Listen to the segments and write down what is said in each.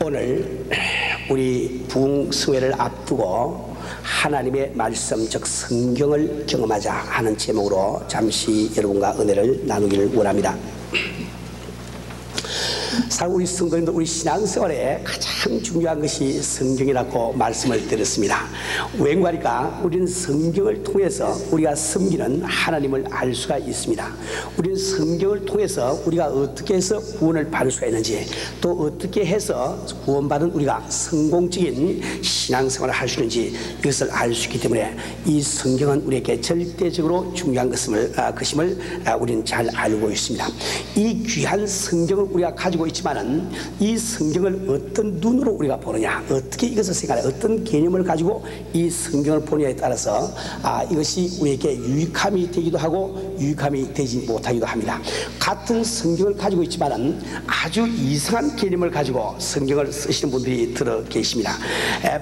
오늘 우리 부흥승회를 앞두고 하나님의 말씀 즉 성경을 경험하자 하는 제목으로 잠시 여러분과 은혜를 나누기를 원합니다. 사실 우리 성도님들 우리 신앙생활에 가장 중요한 것이 성경이라고 말씀을 드렸습니다. 왠가니까 우리는 성경을 통해서 우리가 섬기는 하나님을 알 수가 있습니다. 우리는 성경을 통해서 우리가 어떻게 해서 구원을 받을 수가 있는지, 또 어떻게 해서 구원받은 우리가 성공적인 신앙생활을 할 수 있는지 이것을 알 수 있기 때문에 이 성경은 우리에게 절대적으로 중요한 것임을 우리는 잘 알고 있습니다. 이 귀한 성경을 우리가 가지고 있지만은 이 성경을 어떤 눈으로 우리가 보느냐, 어떻게 이것을 생각하냐, 어떤 개념을 가지고 이 성경을 보느냐에 따라서 이것이 우리에게 유익함이 되기도 하고 유익함이 되지 못하기도 합니다. 같은 성경을 가지고 있지만은 아주 이상한 개념을 가지고 성경을 쓰시는 분들이 들어 계십니다.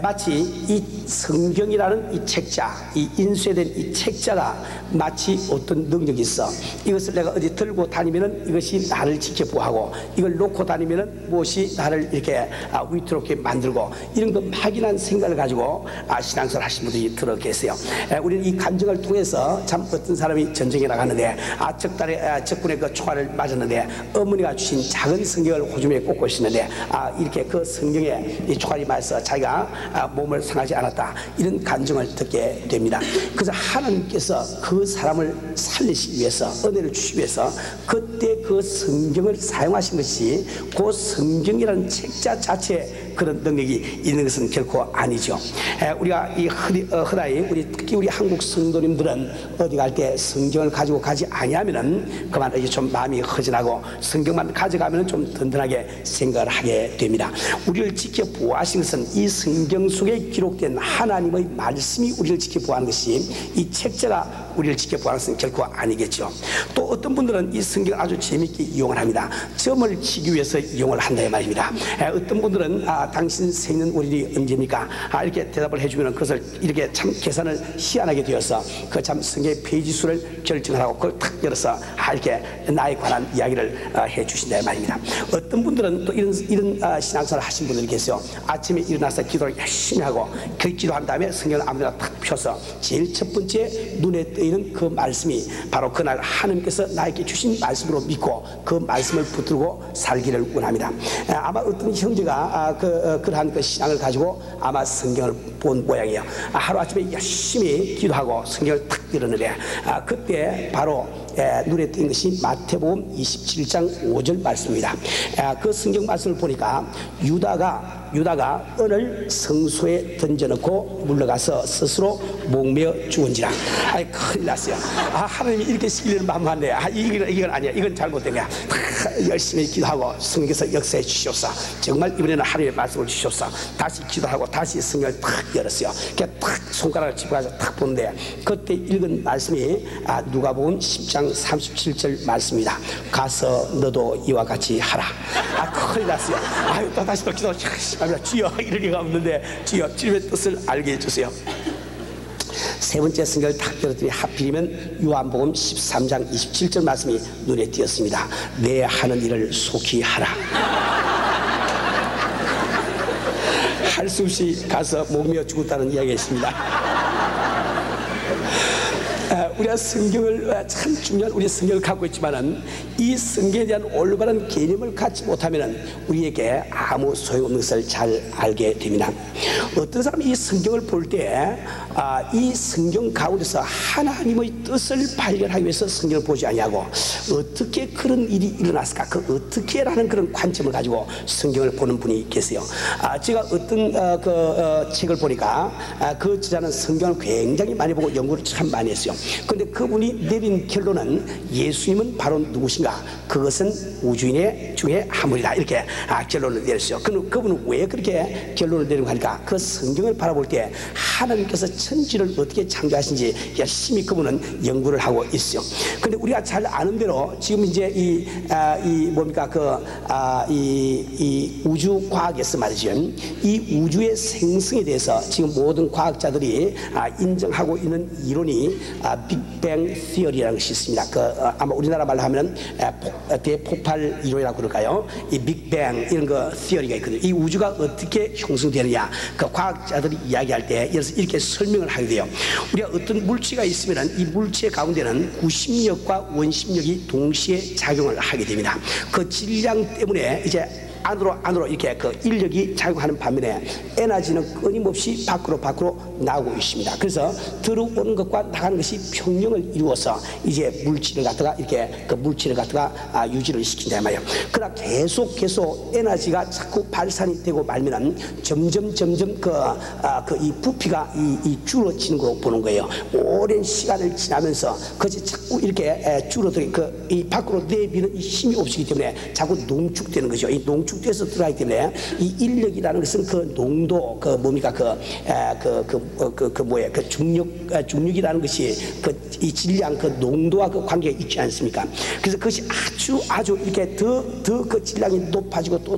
마치 이 성경이라는 이 책자, 이 인쇄된 이 책자가 마치 어떤 능력이 있어. 이것을 내가 어디 들고 다니면은 이것이 나를 지켜보하고, 이걸 놓고 다니면은 무엇이 나를 이렇게 위태롭게 만들고, 이런 그 막연한 생각을 가지고 신앙생활 하시는 분들이 들어 계세요. 우리는 이 감정을 통해서 참 어떤 사람이 전쟁에 나갔는데 적군의 그 총알을 맞았는데 어머니가 주신 작은 성경을 호주머니에 꽂고 있었는데 이렇게 그 성경에 이 총알이 맞아서 자기가 몸을 상하지 않았다, 이런 감정을 듣게 됩니다. 그래서 하나님께서 그 사람을 살리시기 위해서, 은혜를 주시기 위해서 그때 그 성경을 사용하신 것이 그 성경이라는 책자 자체에 그런 능력이 있는 것은 결코 아니죠. 우리가 이 흔하이 특히 우리 한국 성도님들은 어디 갈 때 성경을 가지고 가지 아니하면은 그만 이제 좀 마음이 허전하고, 성경만 가져가면은 좀 든든하게 생각을 하게 됩니다. 우리를 지켜보호하신 것은 이 성경 속에 기록된 하나님의 말씀이 우리를 지켜보호하는 것이, 이 책자가 우리를 지켜보호하는 것은 결코 아니겠죠. 또 어떤 분들은 이 성경을 아주 재미있게 이용을 합니다. 점을 치기 위해서 이용을 한다 이 말입니다. 어떤 분들은 당신 생년 월일이 언제입니까? 이렇게 대답을 해주면 그것을 이렇게 참 계산을 희한하게 되어서 그 참 성경의 페이지 수를 결정하라고 그걸 탁 열어서 이렇게 나에 관한 이야기를 해주신다 이 말입니다. 어떤 분들은 또 이런 신앙생활을 하신 분들이 계세요. 아침에 일어나서 기도를 열심히 하고 그 기도한 다음에 성경을 아무데나 탁 펴서 제일 첫 번째 눈에 뜨이는 그 말씀이 바로 그날 하나님께서 나에게 주신 말씀으로 믿고 그 말씀을 붙들고 살기를 원합니다. 아마 어떤 형제가 그러한 그 신앙을 가지고 아마 성경을 본 모양이에요. 하루아침에 열심히 기도하고 성경을 탁 열었는데 그때 바로 눈에 띈 것이 마태복음 27장 5절 말씀입니다. 그 성경 말씀을 보니까 유다가 은을 성소에 던져놓고 물러가서 스스로 목매어 죽은지라. 큰일 났어요. 하나님이 이렇게 시키려는 마음 한데 이건 아니야, 이건 잘못된 거야. 열심히 기도하고 성경에서 역사해 주시옵소서. 정말 이번에는 하나님의 말씀을 주시옵소서. 다시 기도하고 다시 성경을 탁 열었어요. 그냥 탁 손가락을 짚어가서 탁 보는데 그때 읽은 말씀이 누가복음 10장 37절 말씀입니다. 가서 너도 이와 같이 하라. 큰일 났어요. 또 다시 또 기도. 주여, 이럴 리가 없는데 주여, 주님의 뜻을 알게 해주세요. 세 번째 성경을 탁 열었더니 하필이면 요한복음 13장 27절 말씀이 눈에 띄었습니다. 내 하는 일을 속히 하라. 할 수 없이 가서 목매어 죽었다는 이야기가 있습니다. 우리가 성경을 참 중요한 우리 성경을 갖고 있지만은 이 성경에 대한 올바른 개념을 갖지 못하면은 우리에게 아무 소용없는 것을 잘 알게 됩니다. 어떤 사람이 이 성경을 볼 때 이 성경 가운데서 하나님의 뜻을 발견하기 위해서 성경을 보지 아니하고 어떻게 그런 일이 일어났을까, 그 어떻게라는 그런 관점을 가지고 성경을 보는 분이 계세요. 제가 어떤 책을 보니까 그 저자는 성경을 굉장히 많이 보고 연구를 참 많이 했어요. 그런데 그분이 내린 결론은 예수님은 바로 누구신가? 그것은 우주인의 중에 한 분이다, 이렇게 결론을 내렸어요. 그분은 왜 그렇게 결론을 내리고 하니까 그 성경을 바라볼 때 하나님께서 천지를 어떻게 창조하신지 열심히 그분은 연구를 하고 있어요. 그런데 우리가 잘 아는 대로 지금 이제 이 우주 과학에서 말이죠, 이 우주의 생성에 대해서 지금 모든 과학자들이 인정하고 있는 이론이 빅뱅 시어리라는 것이 있습니다. 아마 우리나라 말로 하면 대폭발 이론이라고 그럴까요? 이 빅뱅 이런 거 시어리가 있거든요. 이 우주가 어떻게 형성되느냐, 그 과학자들이 이야기할 때 이렇게 설명을 하게 돼요. 우리가 어떤 물체가 있으면 이 물체 가운데는 구심력과 원심력이 동시에 작용을 하게 됩니다. 그 질량 때문에 이제 안으로 이렇게 그 인력이 작용하는 반면에 에너지는 끊임없이 밖으로 나오고 있습니다. 그래서 들어오는 것과 나가는 것이 평형을 이루어서 이제 물질을 갖다가 이렇게 그 물질을 갖다가 유지를 시킨단 말이에요. 그러나 계속 에너지가 자꾸 발산이 되고 말면은 점점 이 부피가 줄어지는 거 보는 거예요. 오랜 시간을 지나면서 그것이 자꾸 이렇게 줄어들기 이 밖으로 내비는 이 힘이 없기 때문에 자꾸 농축되는 거죠. 이 농축돼서 들어가기 때문에 이 인력이라는 것은 그 농도 중력이라는 것이 이 질량 농도와 그 관계가 있지 않습니까? 그래서 그것이 아주 이렇게 더 그 질량이 높아지고 또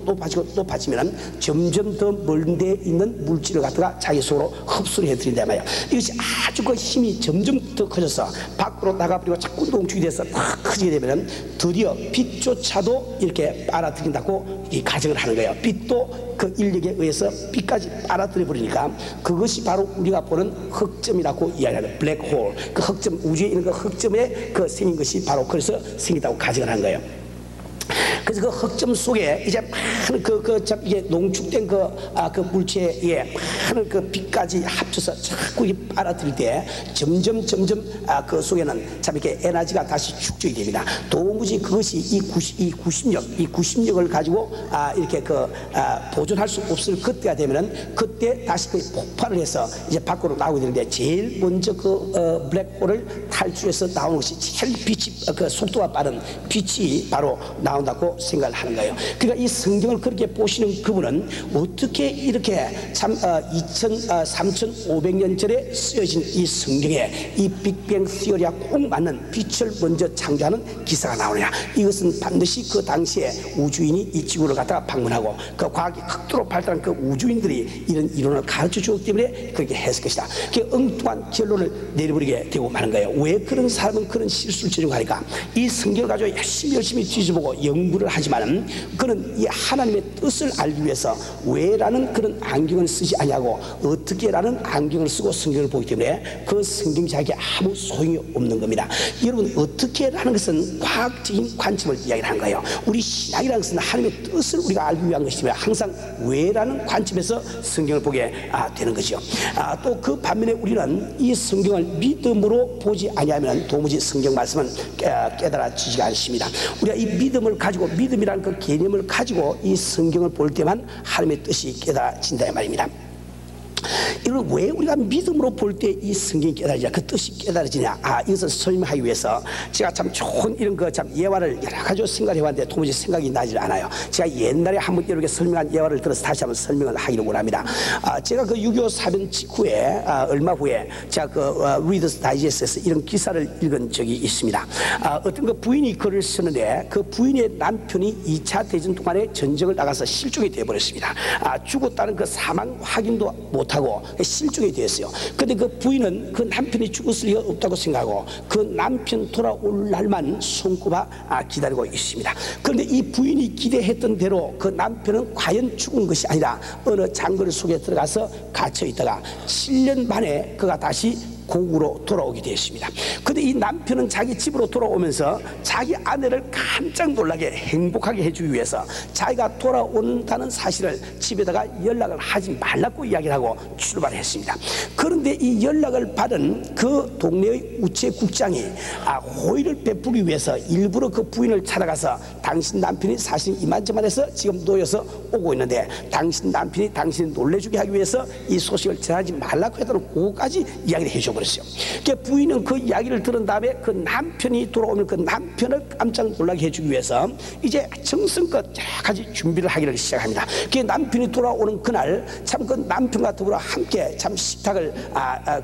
높아지면 점점 더 멀데 있는 물질을 갖다가 자기 속으로 흡수를 해드린단 말이에요. 이것이 아주 그 힘이 점점 더 커져서 밖으로 나가버리고 자꾸 농축이 돼서 딱 커지게 되면 드디어 빛조차도 이렇게 빨아들인다고 이 가정을 하는 거예요. 빛도 그 인력에 의해서 빛까지 빨아들여 버리니까 그것이 바로 우리가 보는 흑점이라고 이야기하는 블랙홀, 그 흑점, 우주에 있는 그 흑점에 생긴 것이 바로 그래서 생긴다고 가정을 한 거예요. 그래서 그 흑점 속에 이제 많은 이게 농축된 그 물체에 많은 그 빛까지 합쳐서 자꾸 빨아들일 때 점점 그 속에는 참 이렇게 에너지가 다시 축적이 됩니다. 도무지 그것이 이 구심력을 가지고 이렇게 보존할 수 없을 그때가 되면은 그때 다시 폭발을 해서 이제 밖으로 나오게 되는데 제일 먼저 블랙홀을 탈출해서 나오는 것이 제일 빛이 속도가 빠른 빛이 바로 나온다고 생각을 하는 거예요. 그러니까 이 성경을 그렇게 보시는 그분은 어떻게 이렇게 참 3,500년 전에 쓰여진 이 성경에 이 빅뱅 시어리와 꼭 맞는 빛을 먼저 창조하는 기사가 나오느냐. 이것은 반드시 그 당시에 우주인이 이 지구를 갖다가 방문하고 그 과학이 극도로 발달한 그 우주인들이 이런 이론을 가르쳐 주었기 때문에 그렇게 했을 것이다. 그 엉뚱한 결론을 내려버리게 되고 마는 거예요. 왜 그런 사람은 그런 실수를 저지르니까 이 성경을 가지고 열심히 뒤져보고 연구를 하지만은 그는 이 하나님의 뜻을 알기 위해서 왜라는 그런 안경을 쓰지 아니하고 어떻게라는 안경을 쓰고 성경을 보기 때문에 그 성경 자기에 아무 소용이 없는 겁니다. 여러분, 어떻게라는 것은 과학적인 관점을 이야기하는 거예요. 우리 신앙이라는 것은 하나님의 뜻을 우리가 알기 위한 것이며 항상 왜라는 관점에서 성경을 보게 되는 거죠. 또 그 반면에 우리는 이 성경을 믿음으로 보지 아니하면 도무지 성경 말씀은 깨달아지지가 않습니다. 우리가 이 믿음이라는 그 개념을 가지고 이 성경을 볼 때만 하나님의 뜻이 깨달아진다 말입니다. 이걸 왜 우리가 믿음으로 볼 때 이 성경이 깨달아지냐, 그 뜻이 깨달아지냐, 이것을 설명하기 위해서 제가 참 좋은 이런 예화를 여러 가지로 생각해 봤는데 도무지 생각이 나질 않아요. 제가 옛날에 한번 이렇게 설명한 예화를 들어서 다시 한번 설명을 하기를 원합니다. 제가 그 6.25 사변 직후에 얼마 후에 제가 리더스 다이제스트에서 이런 기사를 읽은 적이 있습니다. 어떤 그 부인이 글을 쓰는데 그 부인의 남편이 2차 대전 동안에 전쟁을 나가서 실종이 되어버렸습니다. 죽었다는 그 사망 확인도 못하고 실종이 되었어요. 그런데 그 부인은 그 남편이 죽었을 리가 없다고 생각하고 그 남편 돌아올 날만 손꼽아 기다리고 있습니다. 그런데 이 부인이 기대했던 대로 그 남편은 과연 죽은 것이 아니라 어느 장거리 속에 들어가서 갇혀 있다가 7년 만에 그가 다시 고국으로 돌아오게 되었습니다. 그런데 이 남편은 자기 집으로 돌아오면서 자기 아내를 깜짝 놀라게 행복하게 해주기 위해서 자기가 돌아온다는 사실을 집에다가 연락을 하지 말라고 이야기를 하고 출발했습니다. 그런데 이 연락을 받은 그 동네의 우체국장이 호의를 베푸기 위해서 일부러 그 부인을 찾아가서 당신 남편이 사실 이만저만해서 지금 놓여서 오고 있는데 당신 남편이 당신을 놀래주게 하기 위해서 이 소식을 전하지 말라고 했다는 그거까지 이야기를 해줘 버렸어요. 부인은 그 이야기를 들은 다음에 그 남편이 돌아오면 그 남편을 깜짝 놀라게 해주기 위해서 이제 정성껏 여러 가지 준비를 하기를 시작합니다. 남편이 돌아오는 그날 참 그 남편과 더불어 함께 참 식탁을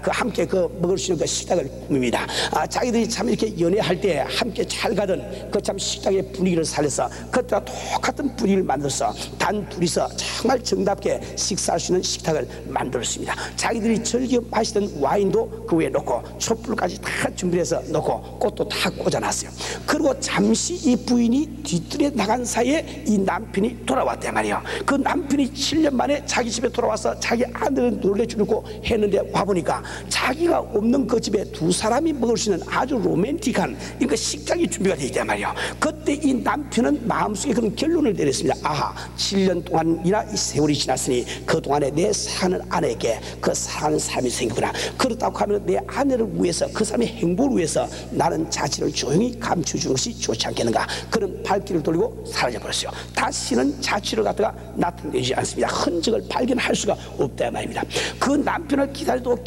함께 먹을 수 있는 그 식탁을 꾸밉니다. 자기들이 참 이렇게 연애할 때 함께 잘 가던 그 참 식탁의 분위기를 살려서 그때와 똑같은 분위기를 만들어서 단 둘이서 정말 정답게 식사할 수 있는 식탁을 만들었습니다. 자기들이 즐겨 마시던 와인도 그 위에 놓고 촛불까지 다 준비해서 놓고 꽃도 다 꽂아놨어요. 그리고 잠시 이 부인이 뒤뜰에 나간 사이에 이 남편이 돌아왔단 말이에요. 그 남편이 7년 만에 자기 집에 돌아와서 자기 아들을 놀래주려고 했는데 와보니까 자기가 없는 그 집에 두 사람이 먹을 수 있는 아주 로맨틱한 그러니까 식장이 준비가 되어 있단 말이에요. 그때 이 남편은 마음속에 그런 결론을 내렸습니다. 아하, 7년 동안이나 이 세월이 지났으니 그동안에 내 사는 아내에게 그 사랑하는 삶이 생기구나. 그렇다고 하면 내 아내를 위해서 그 사람의 행복을 위해서 나는 자취를 조용히 감춰주는 것이 좋지 않겠는가. 그런 발길을 돌리고 사라져버렸어요. 다시는 자취를 갖다가 나타내지 않습니다. 흔적을 발견할 수가 없다 말입니다. 그 남편을 기다려도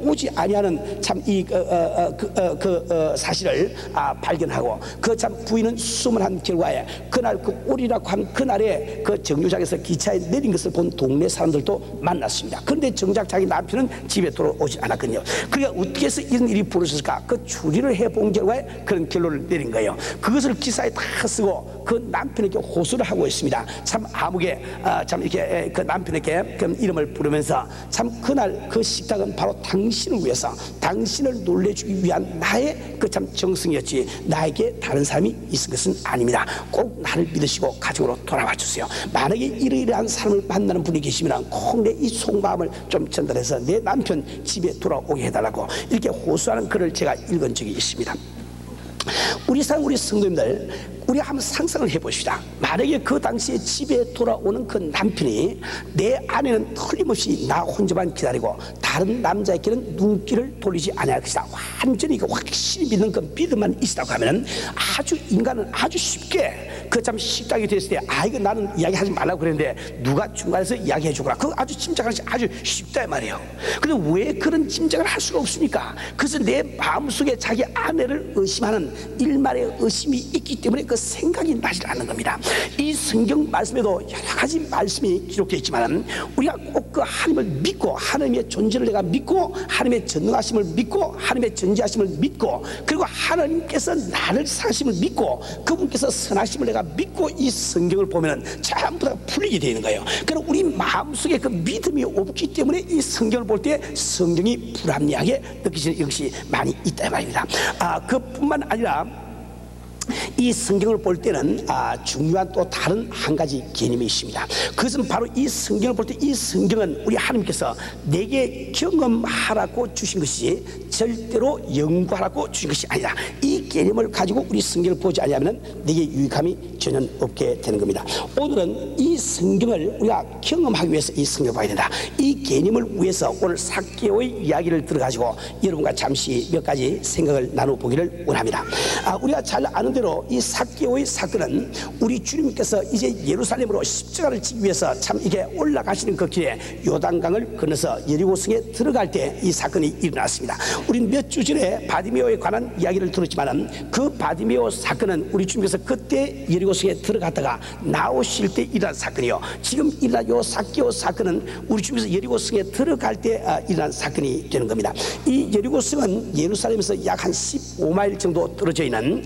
오지 아니하는 참 이 사실을 발견하고 그 참 부인은 수문한 결과에 그날 그 오리라고 한 그날에 그 정류장에서 기차에 내린 것을 본 동네 사람들도 만났습니다. 그런데 정작 자기 남편은 집에 돌아오지 않았거든요. 그러니까 어떻게 해서 이런 일이 벌어졌을까? 그 추리를 해본 결과에 그런 결론을 내린 거예요. 그것을 기사에 다 쓰고 그 남편에게 호소를 하고 있습니다. 참 아무개 참 이렇게 그 남편에게 그 이름을 부르면서 참 그날 그 식탁은 바로 당신을 위해서 당신을 놀래주기 위한 나의 그 참 정성이었지 나에게 다른 사람이 있을 것은 아닙니다. 꼭 나를 믿으시고 가정으로 돌아와 주세요. 만약에 이러이러한 사람을 만나는 분이 계시면 꼭 내 이 속마음을 좀 전달해서 내 남편 집에 돌아오게 해달라고 이렇게 호소하는 글을 제가 읽은 적이 있습니다. 우리 성도님들, 우리 한번 상상을 해보시다. 만약에 그 당시에 집에 돌아오는 그 남편이 내 아내는 틀림없이 나 혼자만 기다리고 다른 남자에게는 눈길을 돌리지 않을 것이다. 완전히 확실히 믿는 그 믿음만 있다고 하면 아주 인간은 아주 쉽게 그 참 식당이 됐을 때 이거 나는 이야기하지 말라고 그랬는데 누가 중간에서 이야기해 주거나 그거 아주 짐작하는 것이 아주 쉽다 말이에요. 근데 왜 그런 짐작을 할 수가 없습니까? 그래서 내 마음속에 자기 아내를 의심하는 일말의 의심이 있기 때문에 그 생각이 나질 않는 겁니다. 이 성경 말씀에도 여러 가지 말씀이 기록되어 있지만 우리가 꼭 그 하나님을 믿고 하나님의 존재를 내가 믿고 하나님의 전능하심을 믿고 하나님의 전지하심을 믿고 그리고 하나님께서 나를 사심을 믿고 그분께서 선하심을 내가 믿고 이 성경을 보면 전부 다 풀리게 되는 거예요. 그럼 우리 마음속에 그 믿음이 없기 때문에 이 성경을 볼 때 성경이 불합리하게 느껴지는 것이 많이 있다 말입니다. 그뿐만 아니라 이 성경을 볼 때는 중요한 또 다른 한 가지 개념이 있습니다. 그것은 바로 이 성경을 볼 때 이 성경은 우리 하나님께서 내게 경험하라고 주신 것이 절대로 연구하라고 주신 것이 아니라 이 개념을 가지고 우리 성경을 보지 않으면 내게 유익함이 전혀 없게 되는 겁니다. 오늘은 이 성경을 우리가 경험하기 위해서 이 성경을 봐야 된다. 이 개념을 위해서 오늘 삭개오의 이야기를 들어가지고 여러분과 잠시 몇 가지 생각을 나눠보기를 원합니다. 우리가 잘 아는 대로 이 삭개오의 사건은 우리 주님께서 이제 예루살렘으로 십자가를 지기 위해서 참 이게 올라가시는 그 길에 요단강을 건너서 여리고성에 들어갈 때 이 사건이 일어났습니다. 우리는 몇 주 전에 바디메오에 관한 이야기를 들었지만 그 바디메오 사건은 우리 주님께서 그때 여리고성에 들어갔다가 나오실 때 일어난 사건이요. 지금 일어난 요 삭개오 사건은 우리 주님께서 여리고성에 들어갈 때 일어난 사건이 되는 겁니다. 이 여리고성은 예루살렘에서 약 한 15마일 정도 떨어져 있는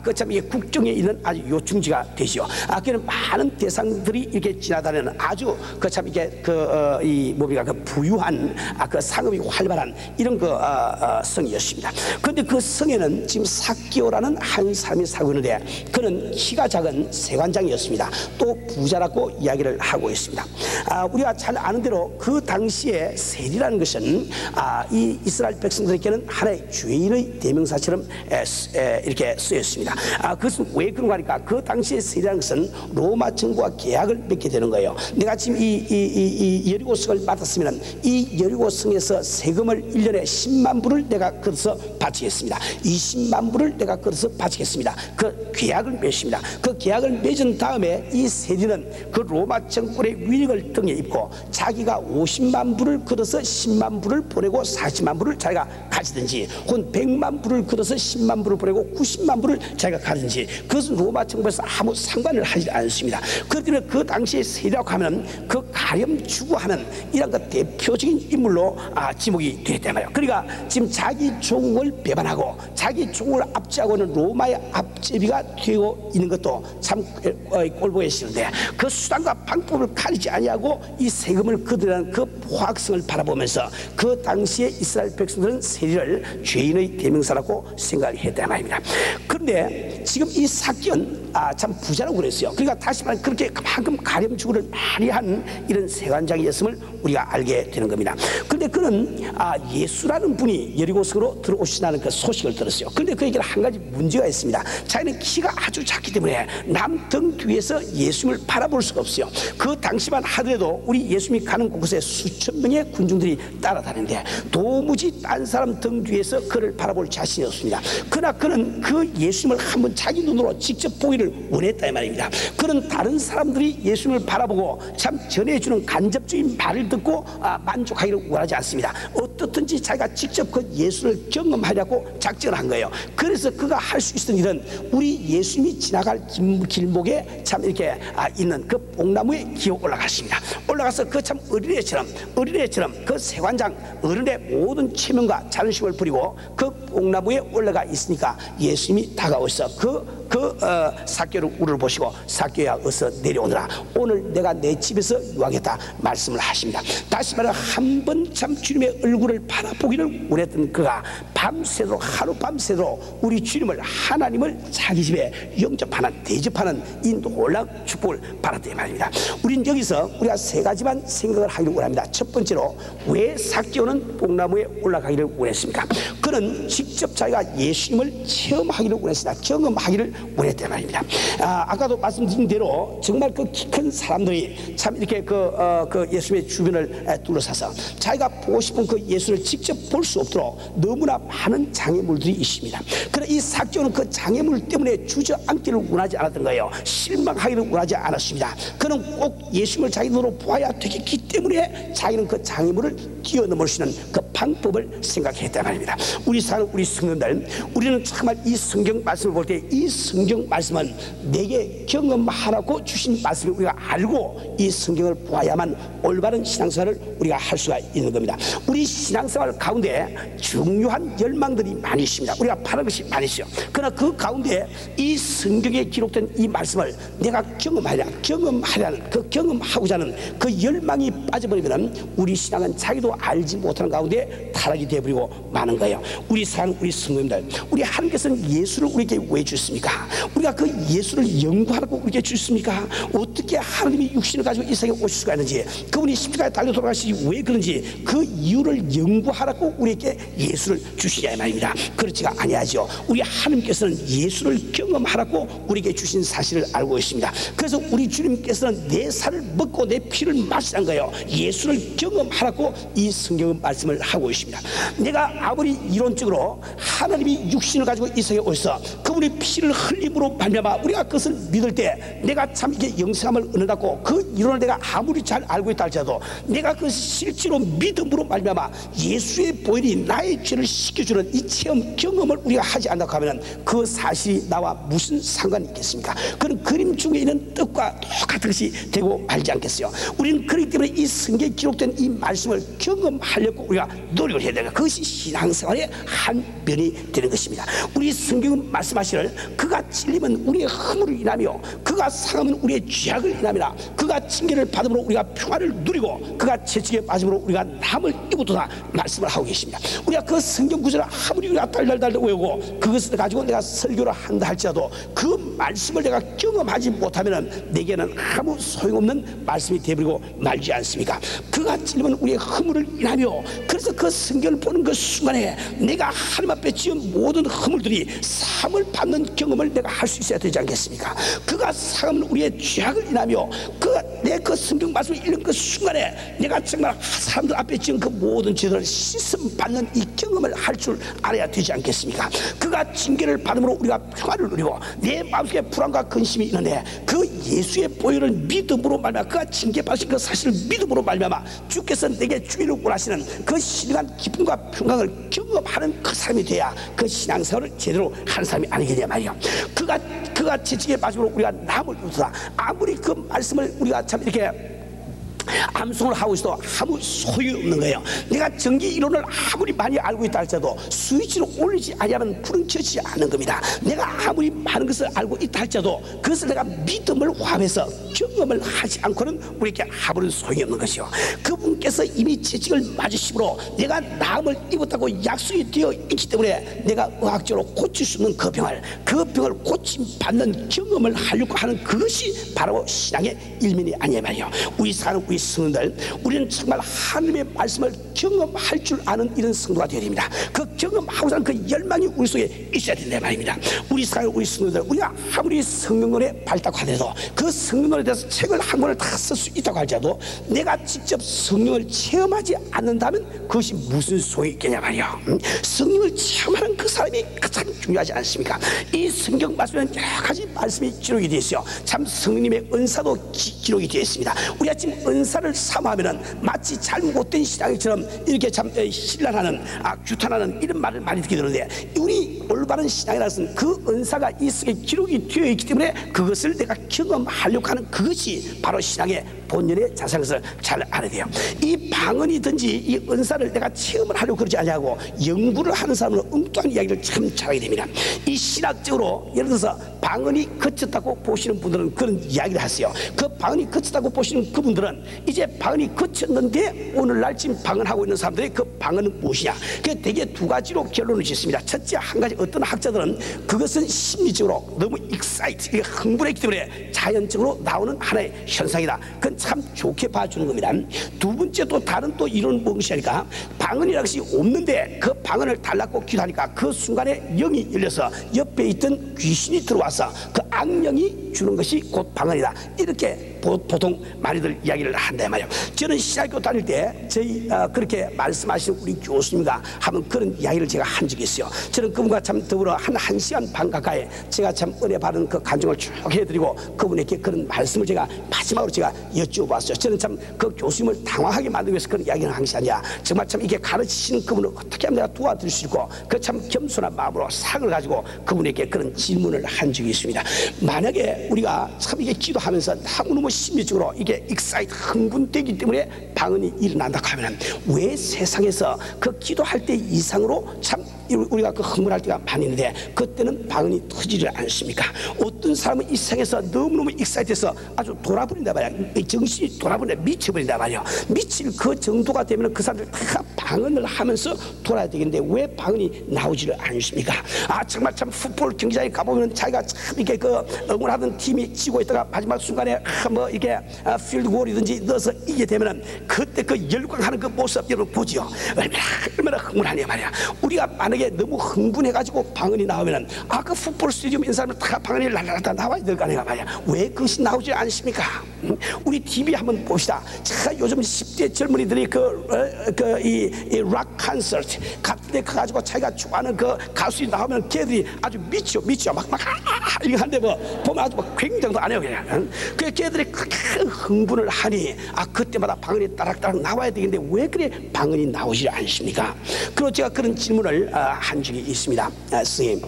그 참 이게 국경에 있는 아주 요충지가 되시오. 그는 많은 대상들이 이렇게 지나다니는 아주 그 참 이게 이 뭡니까 그 부유한 그 상업이 활발한 이런 그 성이었습니다. 그런데 그 성에는 지금 삭개오라는 한 사람이 살고 있는데 그는 키가 작은 세관장이었습니다. 또 부자라고 이야기를 하고 있습니다. 우리가 잘 아는 대로 그 당시에 세리라는 것은 이 이스라엘 백성들에게는 하나의 죄인의 대명사처럼 이렇게 쓰였습니다. 그것은 왜 그런가 하니까 그 당시에 세리라는 것은 로마 정부와 계약을 맺게 되는 거예요. 내가 지금 이 여리고성을 맡았으면 이 여리고성에서 세금을 1년에 10만 불을 내가 걷어서 바치겠습니다. 20만 불을 내가 걷어서 바치겠습니다. 그 계약을 맺습니다. 그 계약을 맺은 다음에 이 세리는 그 로마 정권의 위력을 등에 입고 자기가 50만 불을 걷어서 10만 불을 보내고 40만 불을 자기가 가지든지 혹은 100만 불을 걷어서 10만 불을 보내고 90만 불을 자기가 가든지 그것은 로마 정부에서 아무 상관을 하지 않습니다. 그렇기 때문에 그 당시에 세리라고 하면 그 가렴 추구하는 이런 그 대표적인 인물로 지목이 되었단 말이에요. 그러니까 지금 자기 종을 배반하고 자기 종을 압제하고 있는 로마의 앞제비가 되고 있는 것도 참 꼴보기 싫은데, 그 수단과 방법을 가리지 아니하고 이 세금을 거두려는 그 포악성을 바라보면서 그 당시에 이스라엘 백성들은 세리를 죄인의 대명사라고 생각을 했단 말입니다. 그런데 지금 이 삭개온 참 부자라고 그랬어요. 그러니까 다시 말해 그렇게 그만큼 가렴주구를 많이 한 이런 세관장이었음을 우리가 알게 되는 겁니다. 그런데 그는 예수라는 분이 여리고성으로 들어오시다는 그 소식을 들었어요. 그런데 그에게는 한 가지 문제가 있습니다. 자기는 키가 아주 작기 때문에 남 등 뒤에서 예수님을 바라볼 수가 없어요. 그 당시만 하더라도 우리 예수님이 가는 곳에 수천 명의 군중들이 따라다니는데 도무지 딴 사람 등 뒤에서 그를 바라볼 자신이 없습니다. 그러나 그는 그 예수님을 한번 자기 눈으로 직접 보기를 원했다 이 말입니다. 그는 다른 사람들이 예수님을 바라보고 참 전해주는 간접적인 말을 듣고 만족하기를 원하지 않습니다. 어떻든지 자기가 직접 그 예수를 경험하려고 작정을 한 거예요. 그래서 그가 할 수 있었던 일은 우리 예수님이 지나갈 길목에 참 이렇게 있는 그 뽕나무에 기어 올라갔습니다. 올라가서 그 참 어린애처럼 그 세관장 어른의 모든 체면과 자존심을 부리고 그 뽕나무에 올라가 있으니까 예수님이 다가오셔서 삭개오를 우를 보시고 삭개오야 어서 내려오너라. 오늘 내가 내 집에서 유하겠다 말씀을 하십니다. 다시 말해 한 번 참 주님의 얼굴을 바라보기를 원했던 그가 밤새도록 하루 밤새도록 우리 주님을 하나님을 자기 집에 영접하는 대접하는 이 놀라운 축복을 받았단 말입니다. 우리는 여기서 우리가 세 가지만 생각을 하기를 원합니다. 첫 번째로 왜 삭개오는 뽕나무에 올라가기를 원했습니까? 그는 직접 자기가 예수님을 체험하기를 원했습니다. 경험하기를 원했단 말입니다. 아까도 말씀드린 대로 정말 그 키 큰 사람들이 참 이렇게 그 예수님의 주변을 둘러싸서 자기가 보고 싶은 그 예수를 직접 볼 수 없도록 너무나 많은 장애물들이 있습니다. 그러나 이 삭개오는 그 장애물 때문에 주저앉기를 원하지 않았던 거예요. 실망하기를 원하지 않았습니다. 그는 꼭 예수님을 자기 눈으로 보아야 되겠기 때문에 자기는 그 장애물을 뛰어넘을 수 있는 그 방법을 생각했단 말입니다. 우리 성도들, 우리는 정말 이 성경 말씀을 볼 때 이 성경 말씀은 내게 경험하라고 주신 말씀을 우리가 알고 이 성경을 보아야만 올바른 신앙생활을 우리가 할 수가 있는 겁니다. 우리 신앙생활 가운데 중요한 열망들이 많이 있습니다. 우리가 바라는 것이 많이 있어요. 그러나 그 가운데 이 성경에 기록된 이 말씀을 내가 경험하려는 그 경험하고자 하는 그 열망이 빠져버리면 우리 신앙은 자기도 알지 못하는 가운데 타락이 되어버리고 마는 거예요. 우리 성도님들, 우리 하나님께서는 예수를 우리에게 왜 주셨습니까? 우리가 그 예수를 연구하라고 우리에게 주셨습니까? 어떻게 하나님이 육신을 가지고 이 세상에 오실 수가 있는지, 그분이 십자가에 달려 돌아가시기 왜 그런지 그 이유를 연구하라고 우리에게 예수를 주시냐 이 말입니다. 그렇지가 아니하죠. 우리 하나님께서는 예수를 경험하라고 우리에게 주신 사실을 알고 있습니다. 그래서 우리 주님께서는 내 살을 먹고 내 피를 마시는 거예요. 예수를 경험하라고 이 성경 말씀을 하고 있습니다. 내가 아무리 이론적으로 하나님이 육신을 가지고 이 세상에 오셔서 그분의 피를 흘림으로 말미암아 우리가 그것을 믿을 때 내가 참 이게 영생함을 얻는다고 그 이론을 내가 아무리 잘 알고 있다 할지라도 내가 그 실제로 믿음으로 말미암아 예수의 보혈이 나의 죄를 씻겨주는 이 체험 경험을 우리가 하지 않는다고 하면 그 사실이 나와 무슨 상관이 있겠습니까? 그런 그림 중에 있는 뜻과 똑같은 것이 되고 말지 않겠어요? 우리는 그렇기 때문에 이 성경에 기록된 이 말씀을 경험하려고 우리가 노력을 해야 되는 그것이 신앙생활의 한 면이 되는 것입니다. 우리 성경은 말씀하시를 그가 찔리면 우리의 허물을 인하며 그가 상하면 우리의 죄악을 인하며 그가 징계를 받음으로 우리가 평화를 누리고 그가 채찍에 빠짐으로 우리가 남을 입었도다 말씀을 하고 계십니다. 우리가 그 성경 구절을 아무리 우리가 달달달 외우고 그것을 가지고 내가 설교를 한다 할지라도 그 말씀을 내가 경험하지 못하면 내게는 아무 소용없는 말씀이 되어버리고 말지 않습니까? 그가 찔리면 우리의 허물을 인하며 그래서 그 성경을 보는 그 순간에 내가 하나님 앞에 지은 모든 허물들이 사함을 받는 경험을 내가 할 수 있어야 되지 않겠습니까? 그가 상하면 우리의 죄악을 인하며 내 그 성경 말씀을 읽는 그 순간에 내가 정말 사람들 앞에 지은 그 모든 죄들을 씻음 받는 이 경험을 할 줄 알아야 되지 않겠습니까? 그가 징계를 받음으로 우리가 평화를 누리고 내 마음속에 불안과 근심이 있는데 그 예수의 보혈을 믿음으로 말미암아 그가 징계받으신 그 사실을 믿음으로 말미암아 주께서 내게 주기를 원하시는 그 신령한 기쁨과 평강을 경험하는 그 사람이 돼야 그 신앙생활을 제대로 하는 사람이 아니겠냐 말이야. 그가 채찍에 맞음으로 우리가 남을 입었다. 아무리 그 말씀을 우리가 참 이렇게 암송을 하고 있어도 아무 소용없는 거예요. 내가 전기 이론을 아무리 많이 알고 있다 할지라도 스위치를 올리지 아니하면 불은 켜지지 않는 겁니다. 내가 아무리 많은 것을 알고 있다 할지라도 그것을 내가 믿음을 화합해서 경험을 하지 않고는 우리에게 아무런 소용이 없는 것이요. 그분께서 이미 채찍을 맞으심으로 내가 나음을 입었다고 약속이 되어 있기 때문에 내가 의학적으로 고칠 수 없는 그 병을 고침받는 경험을 하려고 하는 그것이 바로 신앙의 일면이 아니냐 말이에요. 우리 사는 우리 성도들, 우리는 정말 하나님의 말씀을 경험할 줄 아는 이런 성도가 되어야 됩니다. 그 경험하고자 하는 그 열망이 우리 속에 있어야 된다 말입니다. 우리 사는 우리 성도들, 우리가 아무리 성경론에 밝다고 하더라도 그 성경론에 대해서 책을 한 권을 다 쓸 수 있다고 할지라도 내가 직접 성령을 체험하지 않는다면 그것이 무슨 소용이 있겠냐 말이에요. 성령을 체험하는 그 사람이 가장 중요하지 않습니까? 이 성경 말씀에는 여러 가지 말씀이 기록이 되어 있어요. 참 성령님의 은사도 기록이 되어 있습니다. 우리가 지금 은사를 사모하면은 마치 잘못된 신앙처럼 이렇게 참 신랄하는 규탄하는 이런 말을 많이 듣게 되는데, 우리 올바른 신앙이라는 것은 그 은사가 이 속에 기록이 되어 있기 때문에 그것을 내가 경험하려고 하는 그것이 바로 신앙의 본연의 자세인 것을 잘 알아야 돼요. 이 방언이든지 이 은사를 내가 체험을 하려고 그러지 않냐고 연구를 하는 사람은 엉뚱한 이야기를 참 잘하게 됩니다. 이 신학적으로 예를 들어서 방언이 그쳤다고 보시는 분들은 그런 이야기를 하세요. 그 방언이 그쳤다고 보시는 그분들은 이제 방언이 그쳤는데 오늘날 지금 방언하고 있는 사람들의 그 방언은 무엇이냐, 그 대개 두 가지로 결론을 짓습니다. 첫째, 한 가지, 어떤 학자들은 그것은 심리적으로 너무 익사이트, 흥분했기 때문에 자연적으로 나오는 하나의 현상이다. 그건 참 좋게 봐주는 겁니다. 두 번째, 또 다른 또 이론은 무엇이니까, 방언이라는 것이 없는데 그 방언을 달라고 기도하니까 그 순간에 영이 열려서 옆에 있던 귀신이 들어와서 그 악령이 주는 것이 곧 방언이다. 이렇게 보통 많이들 이야기를 한단 말이에요. 저는 신학교 다닐 때 저희 그렇게 말씀하시는 우리 교수님과 한번 그런 이야기를 제가 한 적이 있어요. 저는 그분과 참 더불어 한 1시간 반 가까이 제가 참 은혜 받은 그 간증을 쭉 해드리고 그분에게 그런 말씀을 제가 마지막으로 제가 여쭤봤어요. 저는 참 그 교수님을 당황하게 만들기 위해서 그런 이야기를 한 것이 아니라 정말 참 이게 가르치시는 그분을 어떻게 하면 내가 도와드릴 수 있고 그 참 겸손한 마음으로 사랑을 가지고 그분에게 그런 질문을 한 적이 있습니다. 만약에 우리가 참 이게 기도하면서 너무너무 심리적으로 이게 익사이트 흥분되기 때문에 방언이 일어난다 하면 왜 세상에서 그 기도할 때 이상으로 참 우리가 그 흥분할 때가 많이 있는데 그때는 방언이 터지지 않습니까? 어떤 사람은 이 세상에서 너무너무 익사이트해서 아주 돌아버린다 말이야. 정신이 돌아버린다, 미쳐버린다 말이야. 미칠 그 정도가 되면 그 사람들 다 방언을 하면서 돌아야 되겠는데 왜 방언이 나오지를 않습니까? 정말 참 풋볼 경기장에 가보면 자기가 참 이렇게 그 응원하던 팀이 지고 있다가 마지막 순간에 뭐 이게 필드골이든지 넣어서 이게 되면은 그때 그 열광하는 그 모습 여러분 보지요. 얼마나 흥분하냐 말이야. 우리가 만약에 너무 흥분해가지고 방언이 나오면은 그 풋볼 스테디움 있는 사람은 다 방언이 랄랄라 나와야 될 거 아니야 말이야. 왜 그것이 나오지 않습니까? 우리 TV 한번 봅시다. 자, 요즘 10대 젊은이들이 이 락 콘서트 같은데 가가지고 자기가 좋아하는 그 가수이 나오면 걔들이 아주 미쳐 막 이거 한데 뭐 보면 아주 막 굉장도 안 해요 그냥. 그 걔들이 그렇게 흥분을 하니 그때마다 방언이 따락따락 나와야 되겠는데 왜 그래 방언이 나오지 않습니까? 그리고 제가 그런 질문을 한 적이 있습니다. 선생님,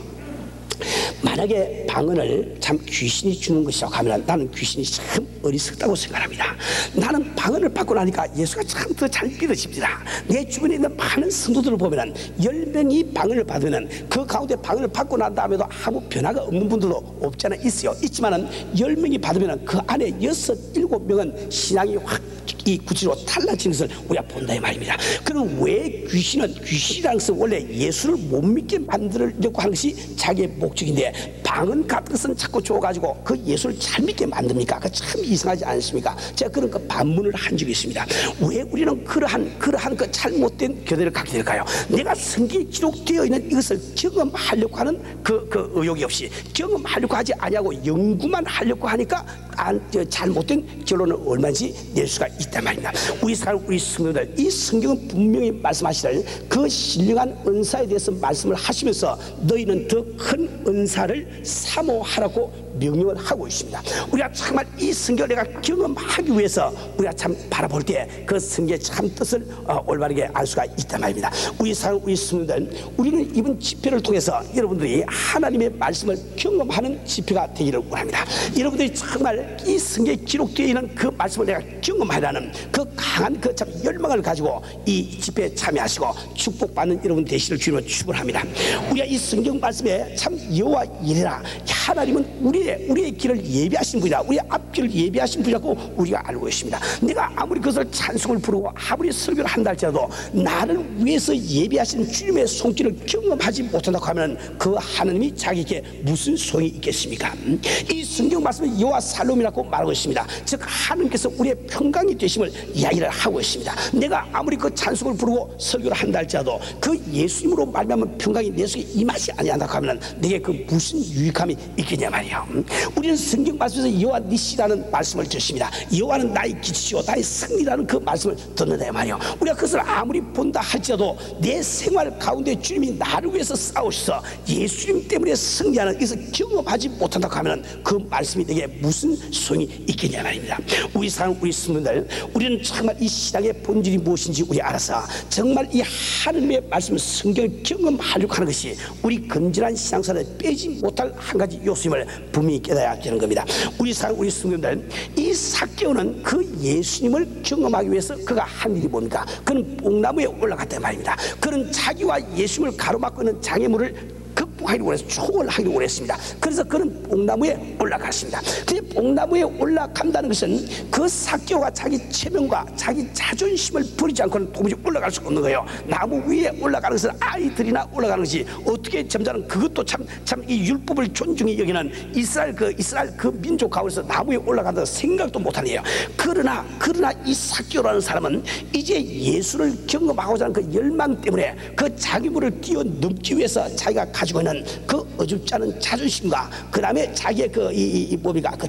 만약에 방언을 참 귀신이 주는 것이라고 하면 나는 귀신이 참 어리석다고 생각합니다. 나는 방언을 받고 나니까 예수가 참 더 잘 믿어집니다. 내 주변에 있는 많은 성도들을 보면 10명이 방언을 받으면 그 가운데 방언을 받고 난 다음에도 아무 변화가 없는 분들도 없잖아 있어요. 있지만은 10명이 받으면 그 안에 6, 7명은 신앙이 확 이 구체로 달라지는 것을 우리가 본다 이 말입니다. 그럼 왜 귀신이라는 것은 원래 예수를 못 믿게 만들려고 하는 것이 자기의 목적인데 방언 같은 것은 자꾸 줘가지고 그 예수를 잘 믿게 만듭니까? 그 참 이상하지 않습니까? 제가 그런 그 반문을 한 적이 있습니다. 왜 우리는 그러한 그 잘못된 교대를 갖게 될까요? 내가 성경에 기록되어 있는 이것을 경험하려고 하는 그 의욕이 없이 경험하려고 하지 아니하고 연구만 하려고 하니까 잘못된 결론을 얼마든지 낼 수가 있단 말입니다. 우리 성도들, 이 성경은 분명히 말씀하시를 그 신령한 은사에 대해서 말씀을 하시면서 너희는 더 큰 은사를 사모하라고 명령을 하고 있습니다. 우리가 정말 이 성경을 내가 경험하기 위해서 우리가 참 바라볼 때 그 성경의 참 뜻을 올바르게 알 수가 있단 말입니다. 우리 성도들, 우리는 이번 집회를 통해서 여러분들이 하나님의 말씀을 경험하는 집회가 되기를 원합니다. 여러분들이 정말 이 성경에 기록되어 있는 그 말씀을 내가 경험하라는 그 강한 그 참 열망을 가지고 이 집회에 참여하시고 축복받는 여러분 되시기를 주님으로 축원합니다. 우리가 이 성경 말씀에 참 여호와 이레라, 하나님은 우리의 길을 예비하신 분이라, 우리의 앞길을 예비하신 분이라고 우리가 알고 있습니다. 내가 아무리 그것을 찬송을 부르고 아무리 설교를 한다 할지라도 나를 위해서 예비하신 주님의 손길을 경험하지 못한다고 하면 그 하나님이 자기에게 무슨 소용이 있겠습니까? 이 성경 말씀에 여호와 살롬이라고 말하고 있습니다. 즉 하나님께서 우리의 평강이 되심을 이야기를 하고 있습니다. 내가 아무리 그 찬송을 부르고 설교를 한다 할지라도 그 예수님으로 말미암은 평강이 내 속에 임하지 아니한다고 하면 내게 그 무슨 유익함이 있겠냐 말이에요. 우리는 성경 말씀에서 여호와 니시라는 말씀을 듣습니다. 여호와는 나의 기치시오 나의 승리라는 그 말씀을 듣는다 말이에요. 우리가 그것을 아무리 본다 할지라도 내 생활 가운데 주님이 나를 위해서 싸우셔서 예수님 때문에 승리하는 이것을 경험하지 못한다고 하면 그 말씀이 내게 무슨 소용이 있겠냐 말입니다. 우리 성도들, 우리는 정말 이 신앙의 본질이 무엇인지 우리 알아서 정말 이 하나님의 말씀 성경을 경험하려고 하는 것이 우리 건전한 신앙생활에 빼지 못할 한 가지 요소임을 분명히 깨달아야 되는 겁니다. 우리 성도들, 이 삭개오는 그 예수님을 경험하기 위해서 그가 한 일이 뭡니까? 그는 뽕나무에 올라갔단 말입니다. 그는 자기와 예수님을 가로막고 있는 장애물을 극복하기로 원해서 초월하기로 원했습니다. 그래서 그는 뽕나무에 올라갔습니다. 그 뽕나무에 올라간다는 것은 그 삭개오가 자기 체면과 자기 자존심을 버리지 않고는 도무지 올라갈 수가 없는 거예요. 나무 위에 올라가는 것은 아이들이나 올라가는 것이 어떻게 점잖은 그것도 참 이 율법을 존중히 여기는 이스라엘 그 민족 가운데서 나무에 올라간다고 생각도 못하는 거예요. 그러나 이 삭개오라는 사람은 이제 예수를 경험하고자 하는 그 열망 때문에 그 자기물을 뛰어넘기 위해서 자기가 가지고 있는 그 어줍지 않은 자존심과 그 다음에 자기의 그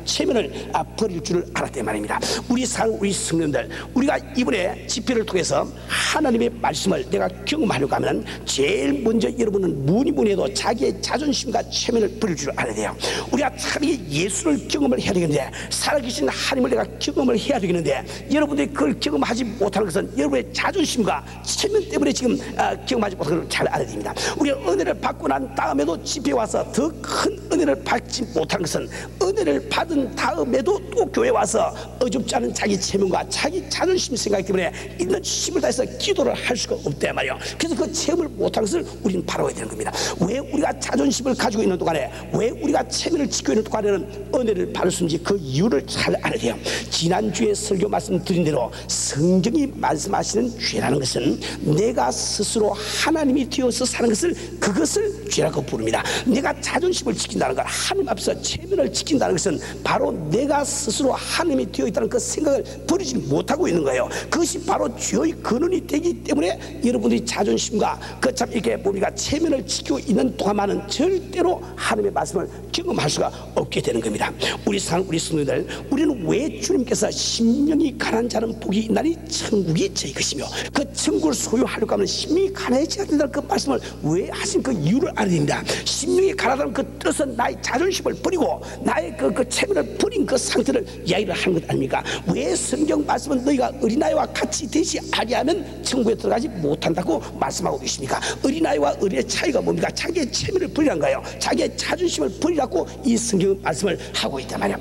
체면을 버릴 줄을 알았단 말입니다. 우리 성도들, 우리가 이번에 집회를 통해서 하나님의 말씀을 내가 경험하려고 하면 제일 먼저 여러분은 뭐니 해도 자기의 자존심과 체면을 버릴 줄을 알아야 돼요. 우리가 참 예수를 경험을 해야 되겠는데, 살아계신 하나님을 내가 경험을 해야 되겠는데, 여러분들이 그걸 경험하지 못하는 것은 여러분의 자존심과 체면 때문에 지금 경험하지 못하는 걸 잘 알아야 됩니다. 우리가 은혜를 받고 난 다음에도 집에 와서 더 큰 은혜를 받지 못한 것은 은혜를 받은 다음에도 또 교회 와서 어줍지 않은 자기 체면과 자기 자존심 생각 때문에 있는 힘을 다해서 기도를 할 수가 없단 말이에요. 그래서 그 체험을 못한 것을 우리는 바라봐야 되는 겁니다. 왜 우리가 자존심을 가지고 있는 동안에, 왜 우리가 체면을 지키고 있는 동안에는 은혜를 받을 수 있는지 그 이유를 잘 알아야 돼요. 지난주에 설교 말씀드린 대로 성경이 말씀하시는 죄라는 것은 내가 스스로 하나님이 되어서 사는 것을, 그것을 죄라고 부릅니다. 내가 자존심을 지킨다는 것, 하나님 앞에서 체면을 지킨다는 것은 바로 내가 스스로 하나님이 되어 있다는 그 생각을 버리지 못하고 있는 거예요. 그것이 바로 죄의 근원이 되기 때문에 여러분들이 자존심과 이렇게 뭡니까 체면을 지키고 있는 동안만은 절대로 하나님의 말씀을 경험할 수가 없게 되는 겁니다. 우리 성도들, 우리는 왜 주님께서 심령이 가난한 자는 복이 있나니 천국이 저희 것이며 그 천국을 소유하려고 하면 심령이 가난해져야 된다는 그 말씀을 왜 하신 그 이유를 알아야 됩니다. 심령이 가난하다는 그 뜻은 나의 자존심을 버리고 나의 그 체면을 버린 그 상태를 이야기를 하는 것 아닙니까? 왜 성경 말씀은 너희가 어린아이와 같이 되지 아니하면 천국에 들어가지 못한다고 말씀하고 계십니까? 어린아이와 어린의 차이가 뭡니까? 자기의 체면을 버리라는 거예요. 자기의 자존심을 버리라고 이 성경 말씀을 하고 있단 말이야.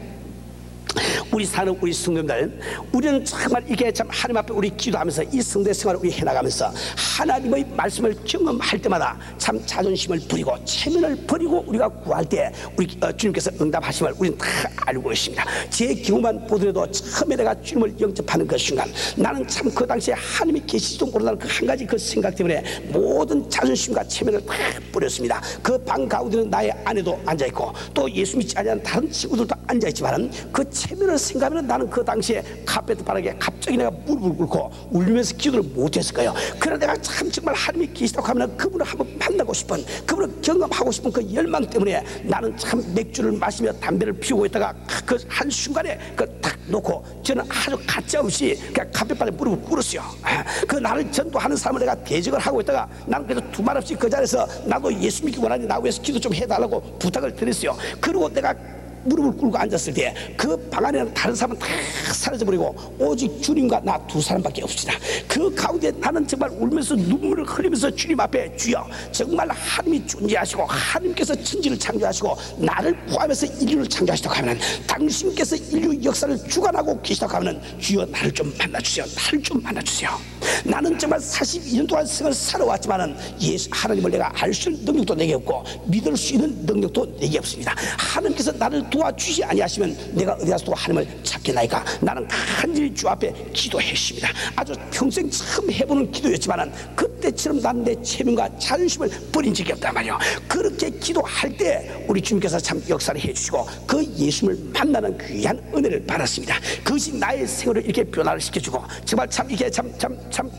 우리 성도들, 우리는 정말 이게 참 하나님 앞에 우리 기도하면서 이 성대 생활을 우리 해나가면서 하나님의 말씀을 경험할 때마다 참 자존심을 버리고 체면을 버리고 우리가 구할 때 우리 주님께서 응답하심을 우리는 다 알고 있습니다. 제 경우만 보더라도 처음에 내가 주님을 영접하는 그 순간 나는 참 그 당시에 하나님이 계시지도 모른다는 그 한 가지 그 생각 때문에 모든 자존심과 체면을 다 버렸습니다. 그 방 가운데는 나의 아내도 앉아있고 또 예수 믿지 않는 다른 친구들도 앉아있지만 그 체면을 생각하면 나는 그 당시에 카페트 바닥에 갑자기 내가 무릎을 꿇고 울면서 기도를 못했을 거예요. 그러나 내가 참 정말 하나님이 계시다고 하면 그분을 한번 만나고 싶은, 그분을 경험하고 싶은 그 열망 때문에 나는 참 맥주를 마시며 담배를 피우고 있다가 그 한순간에 딱 놓고 저는 아주 가짜없이 그냥 카페트 바닥에 무릎을 꿇었어요. 그 나를 전도하는 사람을 내가 대적을 하고 있다가 나는 그래서 두말 없이 그 자리에서 나도 예수 믿기 원하니 나 위해서 기도 좀 해달라고 부탁을 드렸어요. 그리고 내가 무릎을 꿇고 앉았을 때 그 방 안에는 다른 사람은 다 사라져버리고 오직 주님과 나 두 사람밖에 없습니다. 그 가운데 나는 정말 울면서 눈물을 흘리면서 주님 앞에 주여 정말 하나님이 존재하시고 하나님께서 천지를 창조하시고 나를 포함해서 인류를 창조하시다고 하면 당신께서 인류 역사를 주관하고 계시다고 하면 주여 나를 좀 만나주세요. 나를 좀 만나주세요. 나는 정말 42년 동안 생을 살아왔지만은 예수 하나님을 내가 알 수 있는 능력도 내게 없고 믿을 수 있는 능력도 내게 없습니다. 하나님께서 나를 도와주시 아니하시면 내가 어디 가서 또 하나님을 찾겠나이까. 나는 간절히 주 앞에 기도했습니다. 아주 평생 처음 해보는 기도였지만은 그때처럼 난 내 체면과 자존심을 버린 적이 없단 말이에요. 그렇게 기도할 때 우리 주님께서 참 역사를 해주시고 그 예수님을 만나는 귀한 은혜를 받았습니다. 그것이 나의 생활을 이렇게 변화를 시켜주고 정말 참 이게 참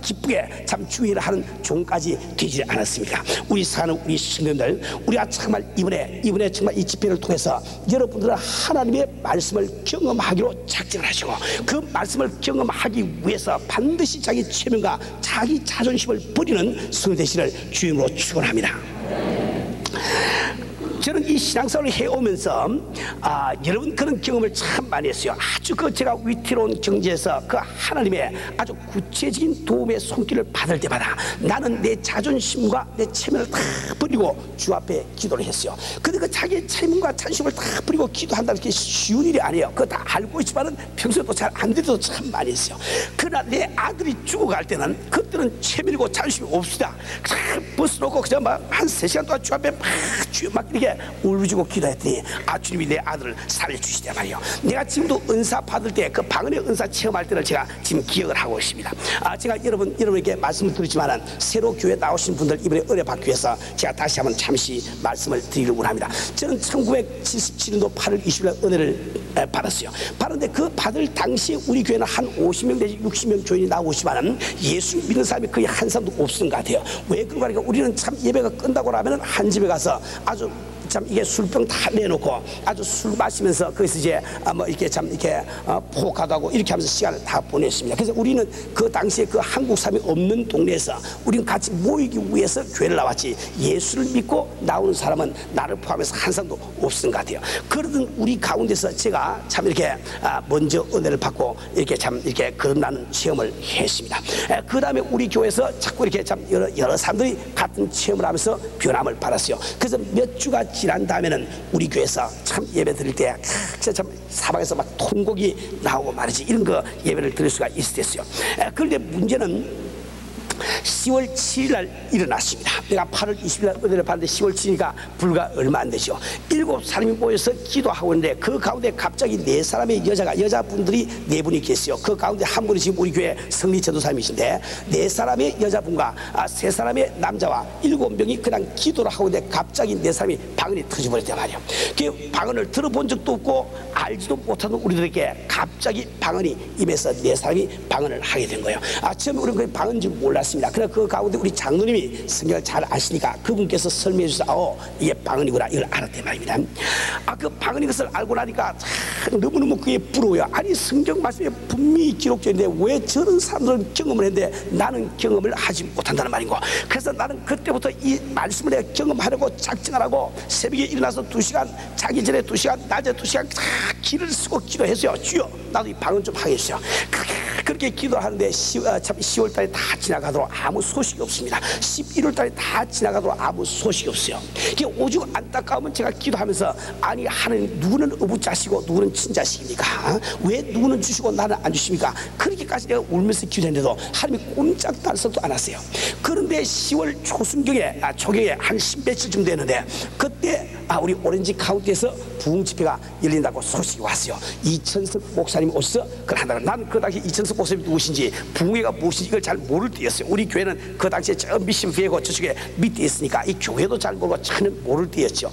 기쁘게 참 주의를 하는 종까지 되지 않았습니까? 우리 사는 우리 신령들, 우리가 정말 이번에 정말 이 집회를 통해서 여러분들은 하나님의 말씀을 경험하기로 작정을 하시고 그 말씀을 경험하기 위해서 반드시 자기 체면과 자기 자존심을 버리는 성도 되시기를 주님으로 축원합니다. 저는 이 신앙생활을 해오면서 여러분 그런 경험을 참 많이 했어요. 아주 제가 위태로운 경지에서 그 하나님의 아주 구체적인 도움의 손길을 받을 때마다 나는 내 자존심과 내 체면을 다 버리고 주 앞에 기도를 했어요. 근데 그 자기의 체면과 자존심을 다 버리고 기도한다는 게 쉬운 일이 아니에요. 그거 다 알고 있지만은 평소에도 잘 안 돼도 참 많이 했어요. 그러나 내 아들이 죽어갈 때는 그때는 체면이고 자존심이 없습니다. 버스 놓고 그냥 막 한 3시간 동안 주 앞에 막 이렇게 울부짖고 기도했더니 주님이 내 아들을 살려주시단 말이에요. 내가 지금도 은사 받을 때 그 방언의 은사 체험할 때를 제가 지금 기억을 하고 있습니다. 제가 여러분에게 말씀을 드리지만은 새로 교회 나오신 분들 이번에 은혜 받기 위해서 제가 다시 한번 잠시 말씀을 드리려고 합니다. 저는 1977년도 8월 20일 은혜를 받았어요. 받았는데 그 받을 당시에 우리 교회는 한 50명 내지 60명 교인이 나오시지만은 예수 믿는 사람이 거의 한 사람도 없는 것 같아요. 왜 그런가 하니까 우리는 참 예배가 끝나고 나면은 한 집에 가서 아주 참 이게 술병 다 내놓고 아주 술 마시면서 거기서 이제 뭐 이렇게 참 이렇게 포카도 하고 이렇게 하면서 시간을 다 보냈습니다. 그래서 우리는 그 당시에 그 한국 사람이 없는 동네에서 우리는 같이 모이기 위해서 교회를 나왔지 예수를 믿고 나오는 사람은 나를 포함해서 한 사람도 없는 것 같아요. 그러던 우리 가운데서 제가 참 이렇게 먼저 은혜를 받고 이렇게 참 이렇게 거듭나는 체험을 했습니다. 그 다음에 우리 교회에서 자꾸 이렇게 참 여러 사람들이 같은 체험을 하면서 변함을 받았어요. 그래서 몇 주가 지난 다음에는 우리 교회에서 참 예배 드릴 때 진짜 참 사방에서 막 통곡이 나오고 말이지 이런 거 예배를 드릴 수가 있었어요. 그런데 문제는 10월 7일 날 일어났습니다. 내가 8월 20일 날 은혜를 받는데 10월 7일이니까 불과 얼마 안 되죠. 7사람이 모여서 기도하고 있는데 그 가운데 갑자기 4사람의 여자분들이 4분이 계세요. 그 가운데 한 분이 지금 우리 교회 성리 전도사님이신데 4사람의 여자분과 3사람의 남자와 7명이 그냥 기도를 하고 있는데 갑자기 4사람이 방언이 터져버렸단 말이에요. 그 방언을 들어본 적도 없고 알지도 못하는 우리들에게 갑자기 방언이 임해서 4사람이 방언을 하게 된 거예요. 처음에 우리는 그 방언인 줄 몰랐습니다. 그래서 그 가운데 우리 장로님이 성경을 잘 아시니까 그분께서 설명해 주셔서 이게 방언이구나 이걸 알았단 말입니다. 그 방언인 것을 알고 나니까 너무너무 그게 부러워요. 아니 성경 말씀에 분명히 기록되어 있는데 왜 저런 사람들은 경험을 했는데 나는 경험을 하지 못한다는 말인가. 그래서 나는 그때부터 이 말씀을 내가 경험하려고 작정하라고 새벽에 일어나서 2시간 자기 전에 2시간 낮에 2시간 길을 쓰고 기도했어요. 주여 나도 이 방언 좀 하게 해주세요. 그렇게 기도하는데 10월 달에 다 지나가도록 아무 소식이 없습니다. 11월 달에 다 지나가도록 아무 소식이 없어요. 이게 오죽 안타까우면 제가 기도하면서 아니 하나님 누구는 어부자시고 누구는 친자식입니까? 왜 누구는 주시고 나는 안 주십니까? 그렇게까지 내가 울면서 기도했는데도 하나님이 꼼짝 달석도 안 하세요. 그런데 10월 초순경에 초경에 한 10며칠쯤 됐는데 그때 우리 오렌지 카운티에서 부흥 집회가 열린다고 소식이 왔어요. 이천석 목사님 오셔서 그걸 한다고. 난 그 당시 이천석 목사님이 누구신지 부흥회가 무엇인지 이걸 잘 모를 때였어요. 우리 교회는 그 당시에 저 미션 교회고 저쪽에 밑에 있으니까 이 교회도 잘 모르고 전혀 모를 때였죠.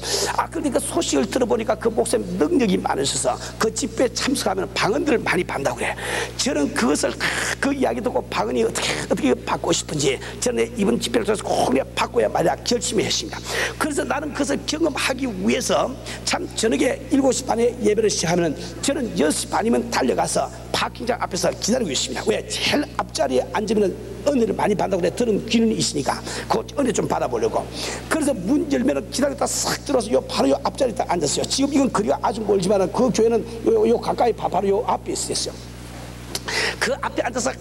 그런데 그 소식을 들어보니까 그 목사님 능력이 많으셔서 그 집회에 참석하면 방언들을 많이 받는다고 그래. 저는 그것을 그 이야기 듣고 방언이 어떻게 받고 싶은지 저는 이번 집회를 통해서 꼭 바꿔야 말이야 결심을 했습니다. 그래서 나는 그것을 경험하기 위해서 참 저녁에 7시 반에 예배를 시작하면 저는 6시 반이면 달려가서 파킹장 앞에서 기다리고 있습니다. 왜? 제일 앞자리에 앉으면 은혜를 많이 받는다고 그래. 들은 귀는 있으니까 그 은혜 좀 받아보려고. 그래서 문 열면 기다렸다 싹 들어서 바로 요 앞자리에 딱 앉았어요. 지금 이건 거리가 아주 멀지만 그 교회는 요 가까이 바로 요 앞에 있었어요. 그 앞에 앉아서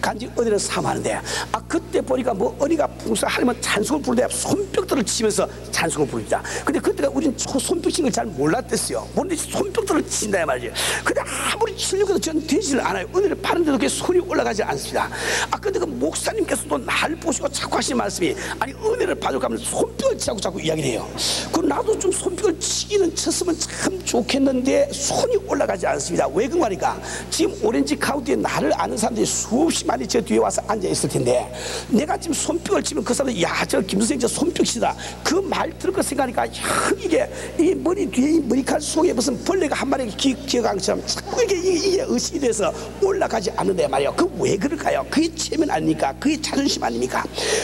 간지 은혜를 사모하는데, 그때 보니까 뭐 은혜가 풍성하면 찬송을 부르는데 손뼉들을 치면서 찬송을 부릅니다. 근데 그때가 우린 손뼉 치는 걸 잘 몰랐댔어요. 모르는데 손뼉들을 친다 말이죠. 근데 아무리 치려고 해도 전 되지를 않아요. 은혜를 받는데도 그게 손이 올라가지 않습니다. 근데 그 목사님께서도 날 보시고 자꾸 하시는 말씀이, 아니 은혜를 받을까 하면 손뼉을 치라고 자꾸 이야기를 해요. 그럼 나도 좀 손뼉을 치기는 쳤으면 참 좋겠는데 손이 올라가지 않습니다. 왜 그 말인가? 지금 오렌지 카운티에 나를 아는 사람들이 수없이 많이 저 뒤에 와서 앉아 있을 텐데, 내가 지금 손뼉을 치면 그 사람들, 야, 저 김선생 저 손뼉 치다, 그 말 들을 거 생각하니까, 야, 이게 머리 뒤에 이 머리칼 속에 무슨 벌레가 한 마리 기어간 것처럼 자꾸 이게 의식이 돼서 올라가지 않는데 말이에요. 그 왜 그럴까요? 그게 체면 아닙니까? 그게 자존심 아닙니까?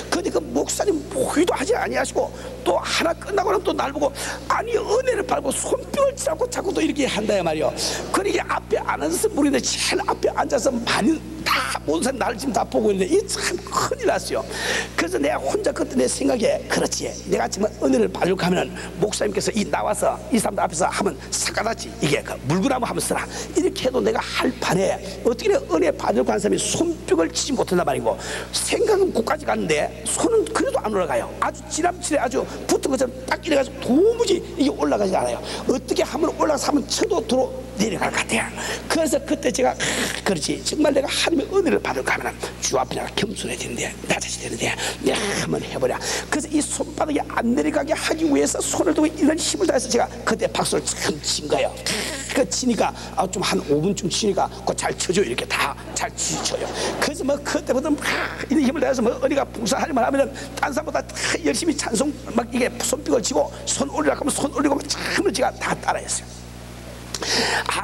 근데 그 목사님 보기도 하지 아니하시고 또 하나 끝나고 나면 또 날 보고, 아니 은혜를 받고 손뼉을 치라고 자꾸 또 이렇게 한다 말이에요. 그러니까 앞에 안 앉아서 모르는데 제일 앞에 앉아서 많이 다 모든 사람 나를 지금 다 보고 있는데 이게 참 큰일 났어요. 그래서 내가 혼자 그때 내 생각에, 그렇지, 내가 정말 은혜를 받으려고 하면 목사님께서 나와서 이 사람들 앞에서 하면 사가다지, 이게 그 물구나무 하면 쓰라, 이렇게 해도 내가 할 판에 어떻게 은혜 받으려고 하는 사람이 손뼉을 치지 못한단 말이고, 생각은 끝까지 갔는데 손은 그래도 안 올라가요. 아주 지람칠에 아주 붙은 것처럼 딱 이래가지고 도무지 이게 올라가지 않아요. 어떻게 하면 올라가서 하면 쳐도 들어 내려갈 것 같아요. 그래서 그때 제가, 그렇지, 정말 내가 하나님의 은혜를 받을까 하면 주 앞에 내가 겸손해야 되는데, 낮아져야 되는데, 내가 한번 해보랴. 그래서 이 손바닥이 안 내려가게 하기 위해서 손을 두고 이런 힘을 다해서 제가 그때 박수를 참 친 거예요. 그 치니까 좀 한 5분쯤 치니까 그거 잘 쳐줘요. 이렇게 다 잘 치쳐요. 그래서 뭐 그때부터 이런 힘을 다해서 뭐 은혜가 풍성하기만 하면은 딴 사람보다 열심히 찬송 막 이게 손뼉을 치고 손 올리라고 하면 손 올리고 참을 제가 다 따라했어요.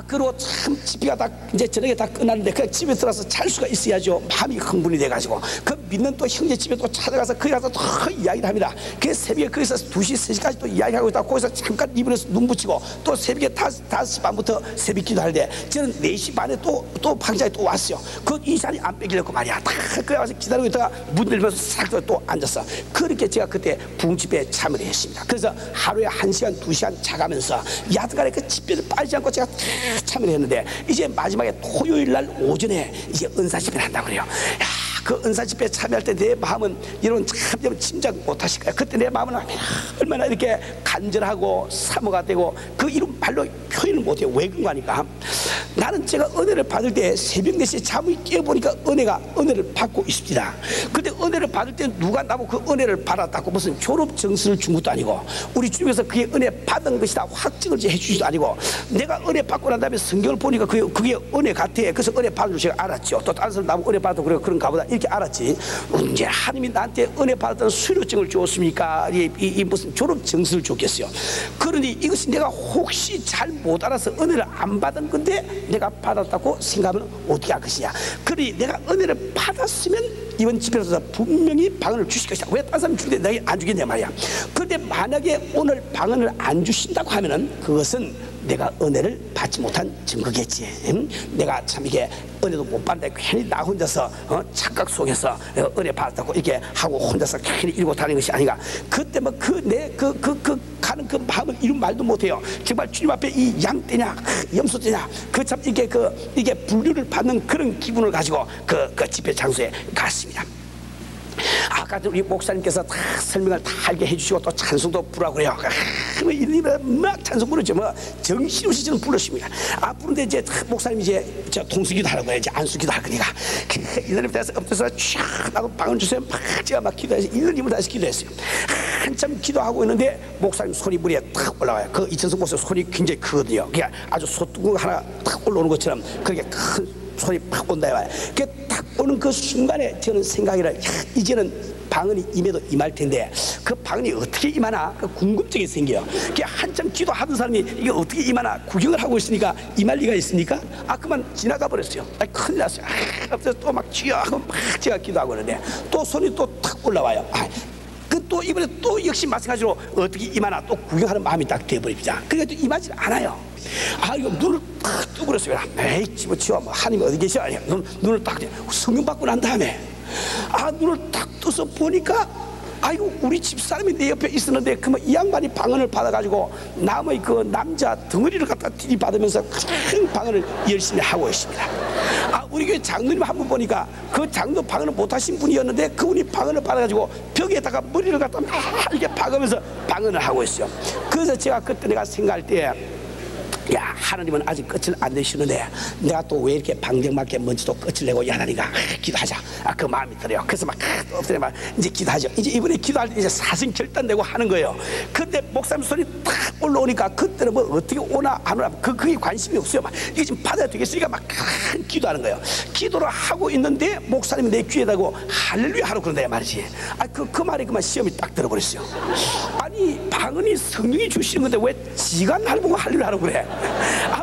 그리고 참 집회가 다 이제 저녁에 다 끝났는데 그 집에 들어가서 잘 수가 있어야죠. 마음이 흥분이 돼가지고 그 믿는 또 형제 집에 또 찾아가서 거기 가서 또 이야기를 합니다. 그 새벽에 거기서 2시, 3시까지 또 이야기하고 있다가 거기서 잠깐 이불에서 눈 붙이고 또 새벽에 5시 반부터 새벽 기도할 때 저는 4시 반에 또 방장에 또 왔어요. 그 이 자리 안 뺏기려고 말이야. 다 거기 와서 기다리고 있다가 문 열면서 싹 또 앉았어. 그렇게 제가 그때 부흥집회에 참여를 했습니다. 그래서 하루에 1시간, 2시간 자가면서 야드간에 그 집회를 빠지지 않고 제가 참여를 했는데, 이제 마지막에 토요일 날 오전에 이제 은사 집회를 한다고 그래요. 그 은사 집회에 참여할 때 내 마음은 여러분 참 여러분 짐작 못하실 거예요. 그때 내 마음은 얼마나 이렇게 간절하고 사모가 되고 그 이름 말로 표현을 못해요. 왜 그런가? 나는 제가 은혜를 받을 때 새벽 4시에 잠을 깨보니까 은혜를 받고 있습니다. 근데 은혜를 받을 때 누가 나보고 그 은혜를 받았다고 무슨 졸업 증서를 준 것도 아니고, 우리 주님께서 그게 은혜 받은 것이다 확증을 해주지도 아니고, 내가 은혜 받고 난 다음에 성경을 보니까 그게 은혜 같아. 그래서 은혜 받은 줄 제가 알았죠. 또 다른 사람 나보고 은혜 받아도 그런가 보다 이렇게 알았지. 이제 하나님이 나한테 은혜 받았다는 수료증을 줬습니까? 이 무슨 졸업 증서를 줬겠어요. 그러니 이것이 내가 혹시 잘 못 알아서 은혜를 안 받은 건데 내가 받았다고 생각하면 어떻게 할 것이냐. 그러니 내가 은혜를 받았으면 이번 집회에서 분명히 방언을 주실 것이다. 왜 다른 사람이 주는데 내가 안 주겠냐 말이야. 그런데 만약에 오늘 방언을 안 주신다고 하면은 그것은 내가 은혜를 받지 못한 증거겠지. 내가 참 이게 은혜도 못 받는데 괜히 나 혼자서 착각 속에서 은혜 받았다고 이렇게 하고 혼자서 괜히 이러고 다니는 것이 아닌가. 그때 뭐 가는 그 마음을 이룬 말도 못해요. 정말 주님 앞에 이 양떼냐 염소떼냐 그 참 이게 분류를 받는 그런 기분을 가지고 그 집회 장소에 갔습니다. 아까 우리 목사님께서 다 설명을 다 알게 해주시고 또 찬송도 부르라고 그래요. 막 찬송 부르죠. 뭐 정신없이 저는 불렀습니다. 부르는데 이제 목사님이 이제 저 동수기도 하라고 해요. 이제 안수기도 할 거니까. 이날에 대해서 엎드려서 쫙 나고 방언 주세요. 막 제가 막 기도해서 1년 2분 다시 기도했어요. 한참 기도하고 있는데 목사님 손이 물에 탁 올라와요. 그 이천성 목사 손이 굉장히 크거든요. 그게 아주 소뚜껑 하나 탁 올라오는 것처럼 그렇게 큰 손이 팍 온다 해봐요. 그게 딱 오는 그 순간에 저는 생각이라, 이제는 방언이 임해도 임할 텐데 그 방언이 어떻게 임하나 그 궁금증이 생겨요. 그게 한참 기도하던 사람이 이게 어떻게 임하나 구경을 하고 있으니까 임할 리가 있습니까? 그만 지나가 버렸어요. 큰일 났어요. 또 막 쥐어하고 막 제가 기도하고 있는데 또 손이 또 탁 올라와요. 또 이번에 또 역시 마찬가지로 어떻게 임하나 또 구경하는 마음이 딱 돼버립니다. 그러니까 또 임하지 않아요. 이거 눈을 딱 뜨고 그랬어요. 에이 집어치워, 뭐 하나님 어디 계셔? 아니, 눈을 딱 성경 받고 난 다음에 눈을 딱 떠서 보니까 아이고 우리 집사람이 내 옆에 있었는데 그러면 이 양반이 방언을 받아가지고 남의 그 남자 덩어리를 갖다 들이받으면서 큰 방언을 열심히 하고 있습니다. 우리 교회 장로님 한 분 보니까 그 장로 방언을 못하신 분이었는데 그분이 방언을 받아가지고 벽에다가 머리를 갖다 이렇게 박으면서 방언을 하고 있어요. 그래서 제가 그때 내가 생각할 때 하나님은 아직 끝을 안 내시는데 내가 또 왜 이렇게 방정맞게 먼저 또 끝을 내고 하나님과 기도하자 그 마음이 들어요. 그래서 막 엎드려 막 이제 기도하죠. 이제 이번에 기도할 때 이제 사심 결단내고 하는 거예요. 근데 목사님 손이 탁 올라오니까 그때는 뭐 어떻게 오나 안 오나 그게 관심이 없어요. 막 이게 지금 받아야 되겠으니까 막 기도하는 거예요. 기도를 하고 있는데 목사님이 내 귀에 대고 할렐루야 하라고 그런다 말이지. 그 말이 그만 시험이 딱 들어버렸어요. 아니 방언이 성령이 주시는 건데 왜 지가 날 보고 할렐루야 하라고 그래?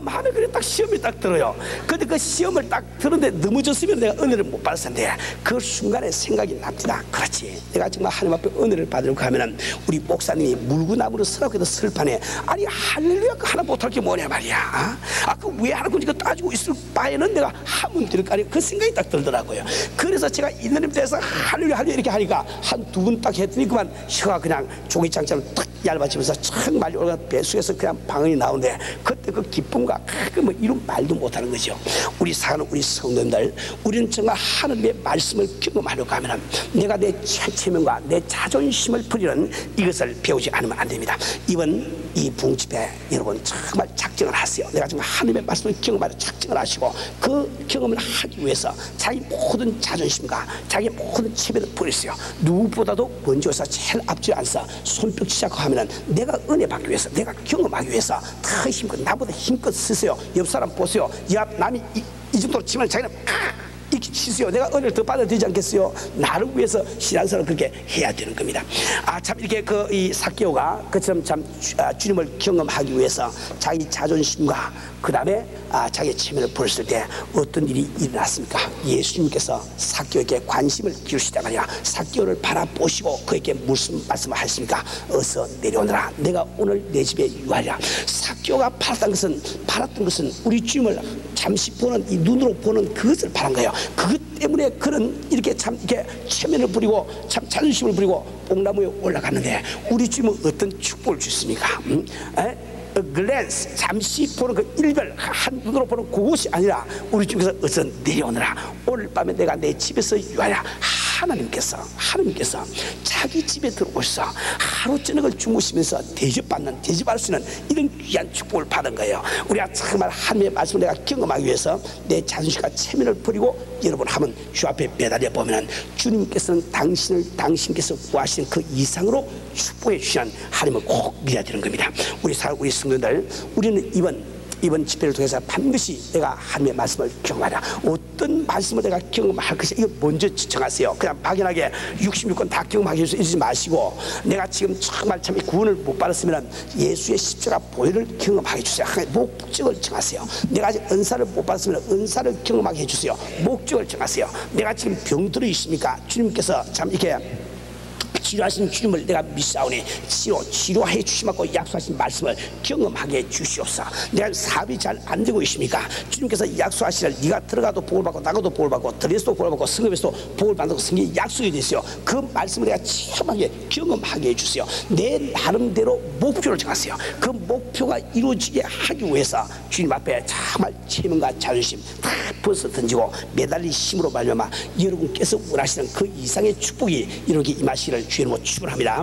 마음에 그래 딱 시험이 딱 들어요. 근데 그 시험을 딱 들었는데 넘어졌으면 내가 은혜를 못 받았을 텐데 그 순간에 생각이 납니다. 그렇지, 내가 정말 하나님 앞에 은혜를 받으려고 하면은 우리 목사님이 물구나무로 서라고 해도 설판에 아니 할렐루야 그 하나 못할 게 뭐냐 말이야. 그 왜 하는 건지 따지고 있을 바에는 내가 하면 될 거 아니야. 그 생각이 딱 들더라고요. 그래서 제가 있는 힘 대해서 할렐루야 할렐루야 이렇게 하니까 한 두 번 딱 했더니 그만 혀가 그냥 종이장처럼 딱 얇아지면서 정말 올라가 배수에서 그냥 방언이 나오는데 그때 그 기쁨과 뭐 이런 말도 못하는 거죠. 우리 사는 우리 성도님들, 우리는 정말 하나님의 말씀을 경험하려고 하면 내가 내 체면과 내 자존심을 버리는 이것을 배우지 않으면 안 됩니다. 이번 이 부흥집회 여러분 정말 작정을 하세요. 내가 정말 하나님의 말씀을 경험하려 작정을 하시고 그 경험을 하기 위해서 자기 모든 자존심과 자기 모든 체면을 버리세요. 누구보다도 먼저서 제일 앞지 않서 손뼉 치자고 하면은 내가 은혜 받기 위해서, 내가 경험하기 위해서 더 힘껏, 나보다 힘껏 쓰세요. 옆 사람 보세요. 남이 이 정도로 치면 자기는 이렇게 치세요. 내가 은혜를 더 받아야 되지 않겠어요? 나를 위해서 신앙생활을 그렇게 해야 되는 겁니다. 참 이렇게 이 삭개오가 그처럼 참 주님을 경험하기 위해서 자기 자존심과 그 다음에 자기의 체면을 버렸을 때 어떤 일이 일어났습니까? 예수님께서 삭개오에게 관심을 기울이시다 말이야. 삭개오를 바라보시고 그에게 무슨 말씀을 하셨습니까? 어서 내려오너라. 내가 오늘 내 집에 유하리라. 삭개오가 바랐던 것은 우리 주님을 잠시 보는 이 눈으로 보는 그것을 바란 거예요. 그것 때문에 그는 이렇게 참 이렇게 체면을 부리고 참 자존심을 부리고 뽕나무에 올라갔는데 우리 주님은 어떤 축복을 주십니까? 글랜스 잠시 보는 그 일별 한 눈으로 보는 그것이 아니라 우리 주님께서 어서 내려오너라. 오늘 밤에 내가 내 집에서 유하라. 하나님께서 자기 집에 들어오셔서 하루 저녁을 주무시면서 대접할 수 있는 이런 귀한 축복을 받은 거예요. 우리가 정말 하나님의 말씀을 내가 경험하기 위해서 내 자존심과 체면을 버리고 여러분 한번 주 앞에 매달려 보면은 주님께서는 당신께서 구하시는 그 이상으로 축복해 주시는 하나님을 꼭 믿어야 되는 겁니다. 우리 성도들, 우리는 이번 집회를 통해서 반드시 내가 하나님의 말씀을 경험하라. 어떤 말씀을 내가 경험할 것이 이거 먼저 지정하세요. 그냥 막연하게 66권 다 경험하게 해서 이러지 마시고 내가 지금 정말 참 구원을 못 받았으면 예수의 십자가 보혈을 경험하게 해주세요. 목적을 정하세요. 내가 아직 은사를 못 받았으면 은사를 경험하게 해주세요. 목적을 정하세요. 내가 지금 병들어 있습니까? 주님께서 참 이렇게 치료하신 주님을 내가 믿사오니 치료해 주시고 약속하신 말씀을 경험하게 주시옵소서. 내가 사업이 잘 안 되고 있습니까? 주님께서 약속하시를 네가 들어가도 복을 받고 나가도 복을 받고 들에서도 복을 받고 성읍에서도 복을 받고 성경이 약속이 됐어요. 그 말씀을 내가 체험하게 경험하게 해주세요. 내 나름대로 목표를 정하세요. 그 목표가 이루어지게 하기 위해서 주님 앞에 정말 체면과 자존심 다 벗어 던지고 매달린 힘으로 말미암아 여러분께서 원하시는 그 이상의 축복이 이렇게 임하시기를 주의 이름으로 축원합니다.